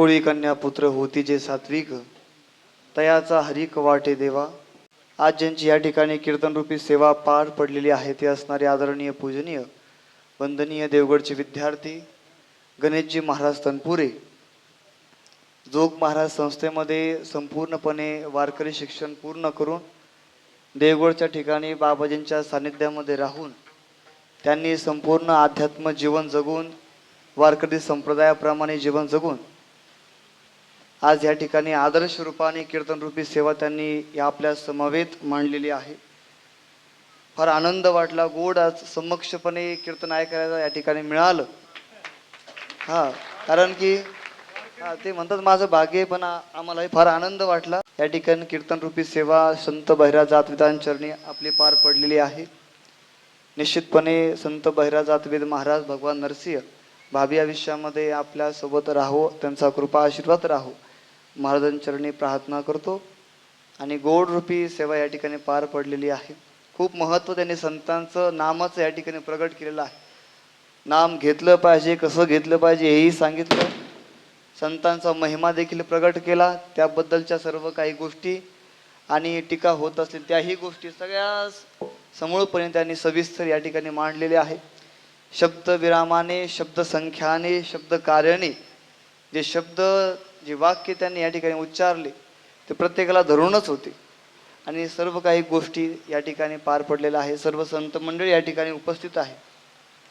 कोळी कन्या पुत्र होती जे सात्विक, तयाचा हरिक वाटे देवा. आज ज्यांची या ठिकाणी कीर्तनरूपी सेवा पार पडलेली आहे ते असणारे आदरणीय पूजनीय वंदनीय देवगडचे विद्यार्थी गणेशजी महाराज तनपुरे, जोग महाराज संस्थेमध्ये संपूर्णपणे वारकरी शिक्षण पूर्ण करून देवगडच्या ठिकाणी बाबाजींच्या सानिध्यामध्ये राहून त्यांनी संपूर्ण अध्यात्म जीवन जगून वारकरी संप्रदायाप्रमाणे जीवन जगून आज या ठिकाणी आदर्श रूपाने कीर्तनरूपी सेवा त्यांनी या आपल्या समवेत मांडलेली आहे. फार आनंद वाटला, गोड आज समक्षपणे कीर्तन ऐकायला या ठिकाणी मिळालं. कारण की ते म्हणतात माझं भाग्य आहे, पण आम्हालाही फार आनंद वाटला. या ठिकाणी कीर्तनरूपी सेवा संत बहिरा जातवेदांचरणी आपली पार पडलेली आहे. निश्चितपणे संत बहिरा जातवेद महाराज भगवान नरसिंह भावी आयुष्यामध्ये आपल्यासोबत राहो, त्यांचा कृपा आशीर्वाद राहो महाराजांचरणी प्रार्थना करतो. आणि गोड रूपी सेवा या ठिकाणी पार पडलेली आहे. खूप महत्त्व त्यांनी संतांचं नामाचं या ठिकाणी प्रगट केलेलं आहे. नाम घेतलं पाहिजे, कसं घेतलं पाहिजे हेही सांगितलं. संतांचा महिमा देखील प्रगट केला, त्याबद्दलच्या सर्व काही गोष्टी आणि टीका होत असतील त्याही गोष्टी सगळ्या समूळपणे त्यांनी सविस्तर या ठिकाणी मांडलेले आहे. शब्द विरामाने, शब्द संख्याने, शब्द कार्याने जे शब्द जे वाक्य त्यांनी या ठिकाणी उच्चारले ते प्रत्येकाला धरूनच होते आणि सर्व काही गोष्टी या ठिकाणी पार पडलेल्या आहे. सर्व संत मंडळी या ठिकाणी उपस्थित आहे.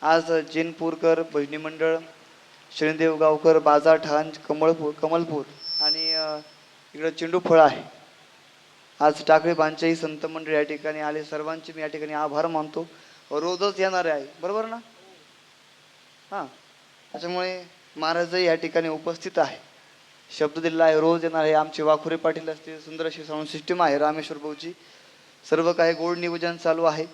आज जेनपूरकर भजनी मंडळ, श्रीदेव गावकर, बाजाठाण, कमलपूर आणि इकडं चेंडूफळ आहे. आज टाकळी बांचाई संत मंडळ या ठिकाणी आले. सर्वांचे मी या ठिकाणी आभार मानतो. रोजच येणारे आहे, बरोबर ना? त्याच्यामुळे महाराजही या ठिकाणी उपस्थित आहे. शब्द दिलेला आहे, रोज येणार आहे. आमचे वाखुरे पाटील असतील, सुंदर अशी साऊंड सिस्टीम आहे रामेश्वर भाऊची. सर्व काही गोड नियोजन चालू आहे.